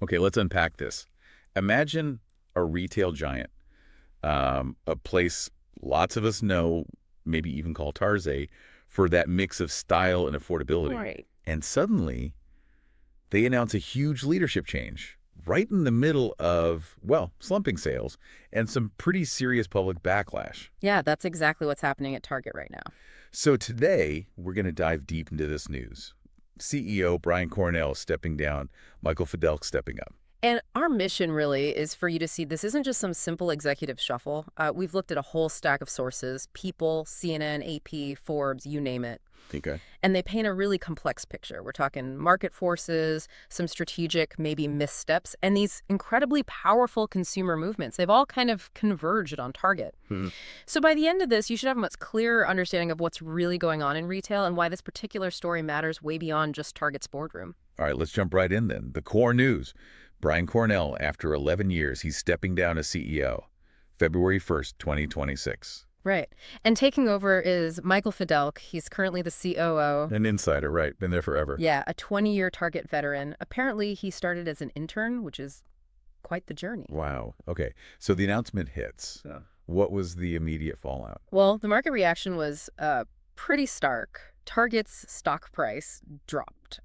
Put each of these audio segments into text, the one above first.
Okay, let's unpack this. Imagine a retail giant, a place lots of us know, maybe even call Tarze, for that mix of style and affordability. Right. And suddenly, they announce a huge leadership change right in the middle of, well, slumping sales and some pretty serious public backlash. Yeah, that's exactly what's happening at Target right now. So today, we're going to dive deep into this news. CEO Brian Cornell stepping down, Michael Fidel stepping up. And our mission really is for you to see this isn't just some simple executive shuffle. We've looked at a whole stack of sources, People, CNN, AP, Forbes, you name it. Okay. And they paint a really complex picture. We're talking market forces, some strategic, maybe missteps, and these incredibly powerful consumer movements. They've all kind of converged on Target. Hmm. So by the end of this, you should have a much clearer understanding of what's really going on in retail and why this particular story matters way beyond just Target's boardroom. All right, let's jump right in then. The core news. Brian Cornell, after 11 years, he's stepping down as CEO, February 1st, 2026. Right. And taking over is Michael Fidel. He's currently the COO. An insider, right? Been there forever. Yeah, a 20-year Target veteran. Apparently, he started as an intern, which is quite the journey. Wow. Okay. So the announcement hits. What was the immediate fallout? Well, the market reaction was pretty stark. Target's stock price dropped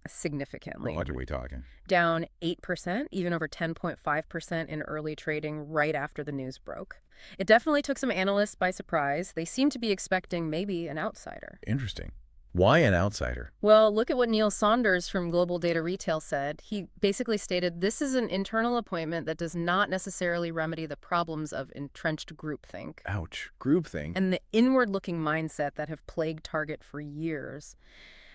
significantly. What are we talking? Down 8%, even over 10.5% in early trading right after the news broke. It definitely took some analysts by surprise. They seemed to be expecting maybe an outsider. Interesting. Why an outsider? Well, look at what Neil Saunders from Global Data Retail said. He basically stated this is an internal appointment that does not necessarily remedy the problems of entrenched groupthink Ouch. Groupthink. and the inward-looking mindset that have plagued Target for years.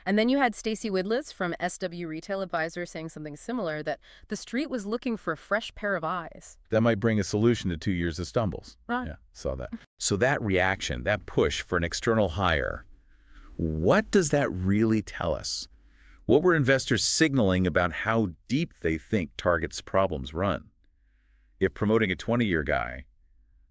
And then you had Stacy Widlitz from SW Retail Advisor saying something similar, that the street was looking for a fresh pair of eyes. That might bring a solution to 2 years of stumbles. Right. Yeah, saw that. So that reaction, that push for an external hire, what does that really tell us? What were investors signaling about how deep they think Target's problems run? If promoting a 20-year guy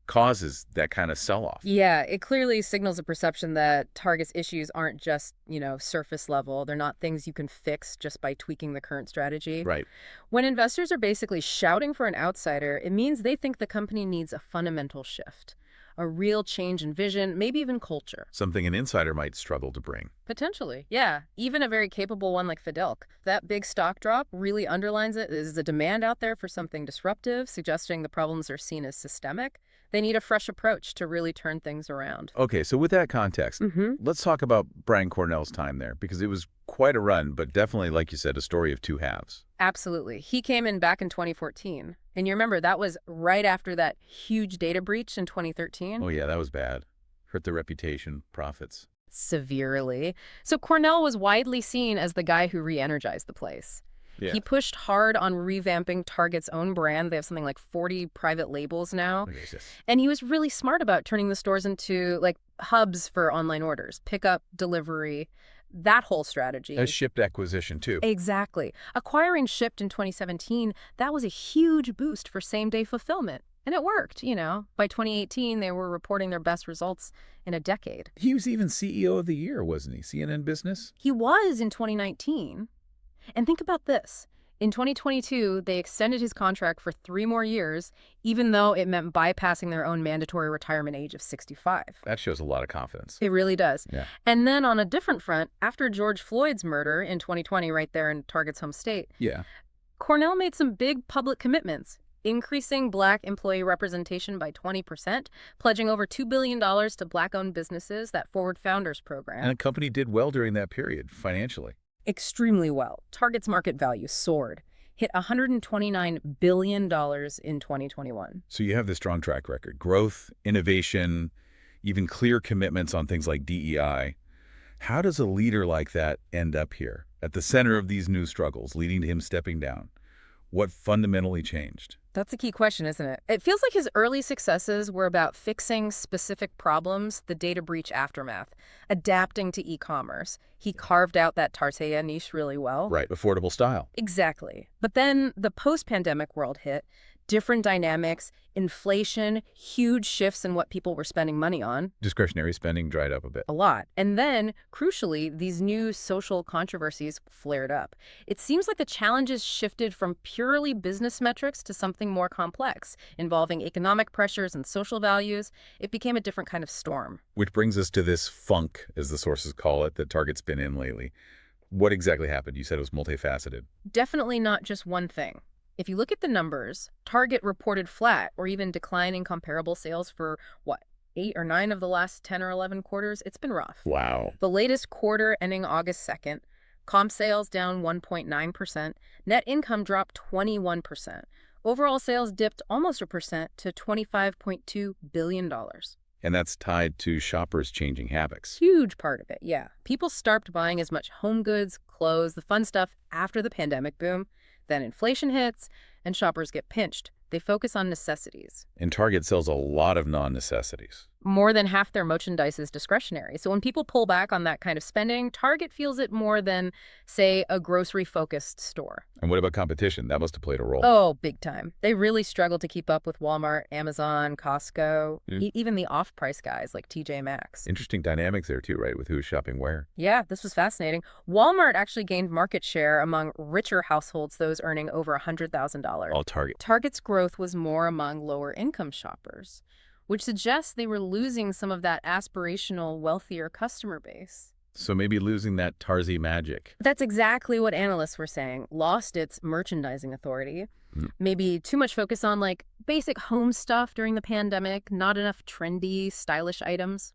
causes that kind of sell-off. Yeah, it clearly signals a perception that Target's issues aren't just, surface level. They're not things you can fix just by tweaking the current strategy. Right. When investors are basically shouting for an outsider, it means they think the company needs a fundamental shift, a real change in vision, maybe even culture. Something an insider might struggle to bring. Potentially, yeah. Even a very capable one like Fidelk. That big stock drop really underlines it. There's a demand out there for something disruptive, suggesting the problems are seen as systemic. They need a fresh approach to really turn things around. Okay, so with that context, let's talk about Brian Cornell's time there, because it was quite a run, but definitely, like you said, a story of two halves. Absolutely. He came in back in 2014. And you remember, that was right after that huge data breach in 2013. Oh yeah, that was bad. Hurt the reputation, profits. Severely. So Cornell was widely seen as the guy who re-energized the place. Yeah. He pushed hard on revamping Target's own brand. They have something like 40 private labels now. What is this? And he was really smart about turning the stores into hubs for online orders, pickup, delivery, that whole strategy. A shipped acquisition too. Exactly. Acquiring Shipped in 2017, that was a huge boost for same-day fulfillment. And it worked, By 2018, they were reporting their best results in a decade. He was even CEO of the year, wasn't he? CNN Business? He was in 2019. And think about this. In 2022, they extended his contract for 3 more years, even though it meant bypassing their own mandatory retirement age of 65. That shows a lot of confidence. It really does. Yeah. And then on a different front, after George Floyd's murder in 2020, right there in Target's home state, Yeah. Cornell made some big public commitments, increasing Black employee representation by 20%, pledging over $2 billion to Black-owned businesses, that Forward Founders program. And the company did well during that period, financially. Extremely well. Target's market value soared, hit $129 billion in 2021. So you have this strong track record. Growth, innovation, even clear commitments on things like DEI. How does a leader like that end up here, at the center of these new struggles, leading to him stepping down? What fundamentally changed? That's a key question, isn't it? It feels like his early successes were about fixing specific problems, the data breach aftermath, adapting to e-commerce. He carved out that Tartea niche really well. Right, affordable style. Exactly. But then the post-pandemic world hit. different dynamics, inflation, huge shifts in what people were spending money on. Discretionary spending dried up a bit. A lot. And then, crucially, these new social controversies flared up. It seems like the challenges shifted from purely business metrics to something more complex, involving economic pressures and social values. It became a different kind of storm. Which brings us to this funk, as the sources call it, that Target's been in lately. What exactly happened? You said it was multifaceted. Definitely not just one thing. If you look at the numbers, Target reported flat or even declining comparable sales for, 8 or 9 of the last 10 or 11 quarters? It's been rough. Wow. The latest quarter ending August 2nd, comp sales down 1.9%, net income dropped 21%. Overall sales dipped almost 1% to $25.2 billion. And that's tied to shoppers changing habits. Huge part of it, yeah. People stopped buying as much home goods, clothes, the fun stuff after the pandemic boom. Then inflation hits, and shoppers get pinched. They focus on necessities. And Target sells a lot of non-necessities. More than half their merchandise is discretionary. So when people pull back on that kind of spending, Target feels it more than, say, a grocery-focused store. And what about competition? That must have played a role. Oh, big time. They really struggle to keep up with Walmart, Amazon, Costco, even the off-price guys like TJ Maxx. Interesting dynamics there too, right? With who's shopping where. Yeah, this was fascinating. Walmart actually gained market share among richer households, those earning over $100,000. All Target. Target's growth was more among lower-income shoppers, which suggests they were losing some of that aspirational, wealthier customer base. So maybe losing that Tarzi magic. That's exactly what analysts were saying. Lost its merchandising authority. Maybe too much focus on, like, basic home stuff during the pandemic, not enough trendy, stylish items.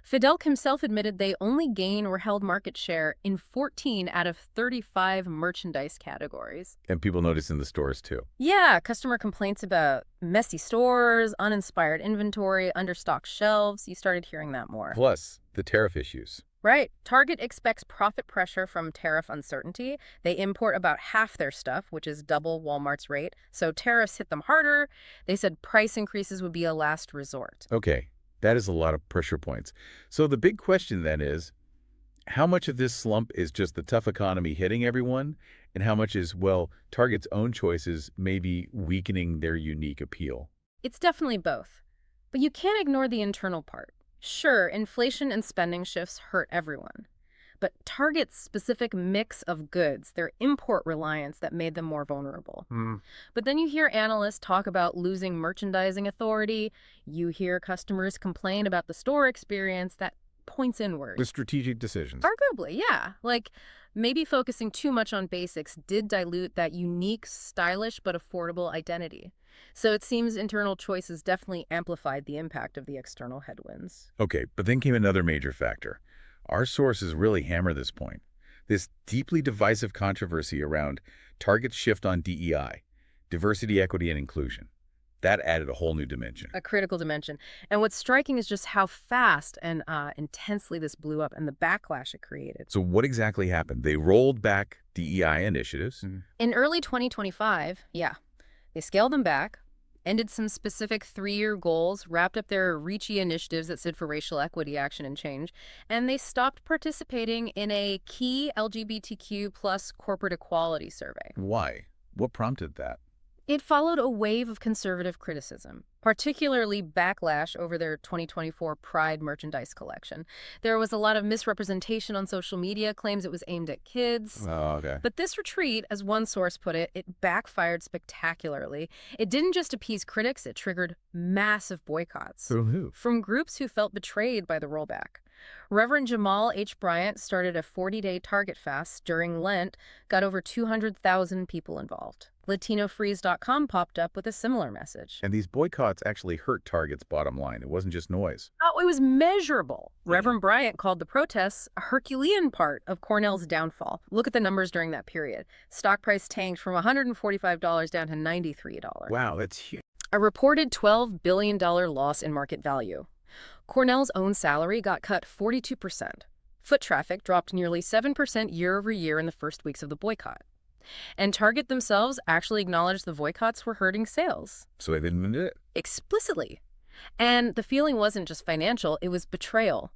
Fidelk himself admitted they only gained or held market share in 14 out of 35 merchandise categories. And people notice in the stores too. Yeah, customer complaints about messy stores, uninspired inventory, understocked shelves. You started hearing that more. Plus, the tariff issues. Right. Target expects profit pressure from tariff uncertainty. They import about half their stuff, which is double Walmart's rate. So tariffs hit them harder. They said price increases would be a last resort. Okay. That is a lot of pressure points. So the big question then is, how much of this slump is just the tough economy hitting everyone, and how much is, well, Target's own choices maybe weakening their unique appeal? It's definitely both. But you can't ignore the internal part. Sure, inflation and spending shifts hurt everyone. But Target's specific mix of goods, their import reliance that made them more vulnerable. But then you hear analysts talk about losing merchandising authority. You hear customers complain about the store experience that points inward. With strategic decisions. Arguably, yeah. Like, maybe focusing too much on basics did dilute that unique, stylish, but affordable identity. So it seems internal choices definitely amplified the impact of the external headwinds. Okay, but then came another major factor. Our sources really hammer this point. This deeply divisive controversy around Target's shift on DEI, diversity, equity, and inclusion. That added a whole new dimension. A critical dimension. And what's striking is just how fast and intensely this blew up and the backlash it created. So what exactly happened? They rolled back DEI initiatives. In early 2025, they scaled them back, ended some specific 3-year goals, wrapped up their REACHy initiatives that stood for racial equity, action, and change, and they stopped participating in a key LGBTQ plus corporate equality survey. Why? What prompted that? It followed a wave of conservative criticism, particularly backlash over their 2024 Pride merchandise collection. There was a lot of misrepresentation on social media, claims it was aimed at kids. Oh, okay. But this retreat, as one source put it, it backfired spectacularly. It didn't just appease critics, it triggered massive boycotts. From who? From groups who felt betrayed by the rollback. Reverend Jamal H. Bryant started a 40-day Target fast during Lent, got over 200,000 people involved. LatinoFreeze.com popped up with a similar message. And these boycotts actually hurt Target's bottom line. It wasn't just noise. Oh, it was measurable. Reverend Bryant called the protests a Herculean part of Cornell's downfall. Look at the numbers during that period. Stock price tanked from $145 down to $93. Wow, that's huge. A reported $12 billion loss in market value. Cornell's own salary got cut 42%. Foot traffic dropped nearly 7% year over year in the first weeks of the boycott. And Target themselves actually acknowledged the boycotts were hurting sales. So they didn't do it? Explicitly. And the feeling wasn't just financial, it was betrayal.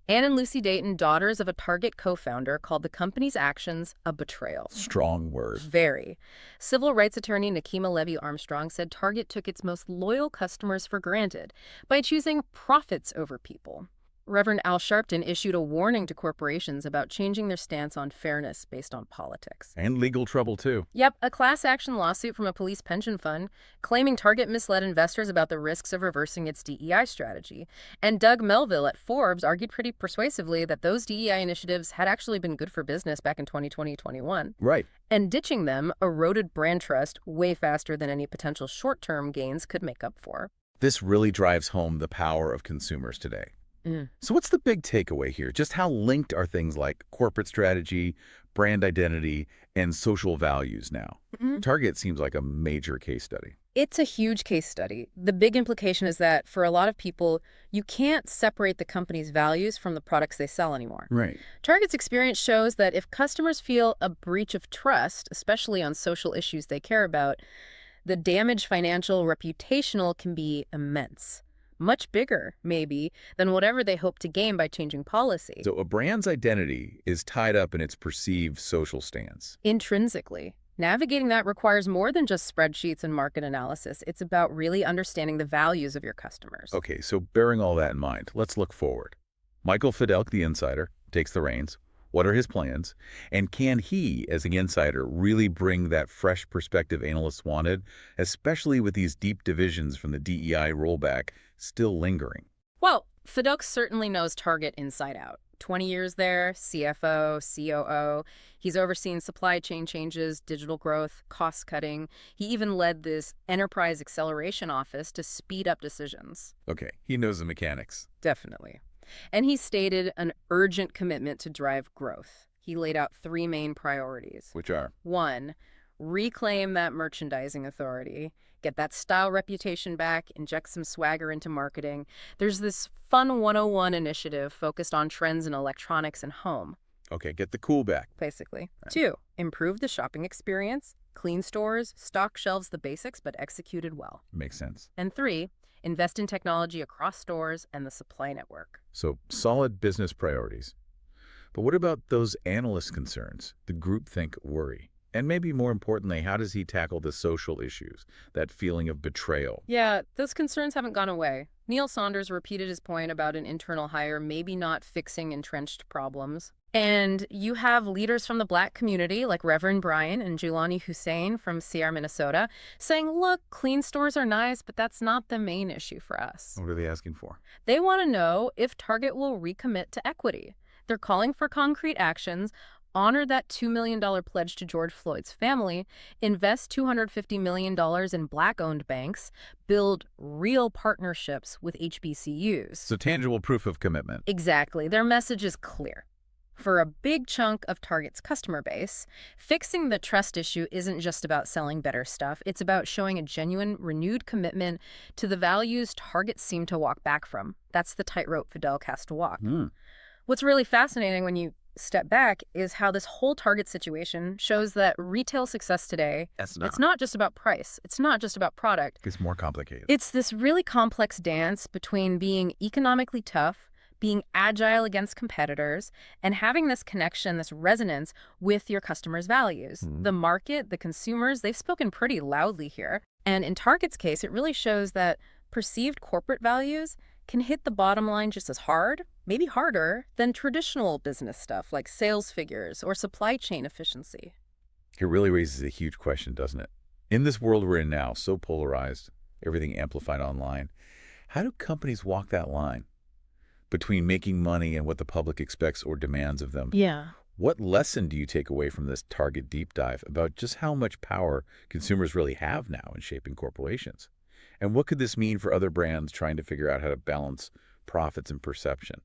Ann and Lucy Dayton, daughters of a Target co-founder, called the company's actions a betrayal. Strong word. Very. Civil rights attorney Nakima Levy-Armstrong said Target took its most loyal customers for granted by choosing profits over people. Reverend Al Sharpton issued a warning to corporations about changing their stance on fairness based on politics. And legal trouble, too. Yep, a class action lawsuit from a police pension fund claiming Target misled investors about the risks of reversing its DEI strategy. And Doug Melville at Forbes argued pretty persuasively that those DEI initiatives had actually been good for business back in 2020-21. Right. And ditching them eroded brand trust way faster than any potential short-term gains could make up for. This really drives home the power of consumers today. So what's the big takeaway here? Just how linked are things like corporate strategy, brand identity, and social values now? Target seems like a major case study. It's a huge case study. The big implication is that for a lot of people, you can't separate the company's values from the products they sell anymore. Right. Target's experience shows that if customers feel a breach of trust, especially on social issues they care about, the damage, financial, reputational, can be immense. Much bigger, maybe, than whatever they hope to gain by changing policy. So a brand's identity is tied up in its perceived social stance. Intrinsically. Navigating that requires more than just spreadsheets and market analysis. It's about really understanding the values of your customers. Okay, so bearing all that in mind, let's look forward. Michael Fidelk, the insider, takes the reins. What are his plans? And can he, as an insider, really bring that fresh perspective analysts wanted, especially with these deep divisions from the DEI rollback still lingering? Well, Fidelk certainly knows Target inside out. 20 years there, CFO, COO. He's overseen supply chain changes, digital growth, cost cutting. He even led this enterprise acceleration office to speed up decisions. Okay, he knows the mechanics. Definitely. And he stated an urgent commitment to drive growth. He laid out 3 main priorities. Which are? 1, reclaim that merchandising authority, get that style reputation back, inject some swagger into marketing. There's this Fun 101 initiative focused on trends in electronics and home. Okay, get the cool back. Basically. Right. 2, improve the shopping experience, clean stores, stock shelves, the basics, but executed well. Makes sense. And 3, invest in technology across stores and the supply network. So solid business priorities. But what about those analyst concerns, the groupthink worry? And maybe more importantly, how does he tackle the social issues, that feeling of betrayal? Yeah, those concerns haven't gone away. Neil Saunders repeated his point about an internal hire maybe not fixing entrenched problems. And you have leaders from the Black community like Reverend Brian and Julani Hussein from Sierra, Minnesota, saying, look, clean stores are nice, but that's not the main issue for us. What are they asking for? They want to know if Target will recommit to equity. They're calling for concrete actions, honor that $2 million pledge to George Floyd's family, invest $250 million in Black-owned banks, build real partnerships with HBCUs. So tangible proof of commitment. Exactly. Their message is clear. For a big chunk of Target's customer base, fixing the trust issue isn't just about selling better stuff. It's about showing a genuine, renewed commitment to the values Target seemed to walk back from. That's the tightrope Fidelk has to walk. What's really fascinating when you step back is how this whole Target situation shows that retail success today, it's not just about price. It's not just about product. It's more complicated. It's this really complex dance between being economically tough, being agile against competitors, and having this connection, this resonance with your customers' values. The market, the consumers, they've spoken pretty loudly here. And in Target's case, it really shows that perceived corporate values can hit the bottom line just as hard, maybe harder, than traditional business stuff like sales figures or supply chain efficiency. It really raises a huge question, doesn't it? In this world we're in now, so polarized, everything amplified online, how do companies walk that line between making money and what the public expects or demands of them? Yeah. What lesson do you take away from this Target deep dive about just how much power consumers really have now in shaping corporations? And what could this mean for other brands trying to figure out how to balance profits and perception?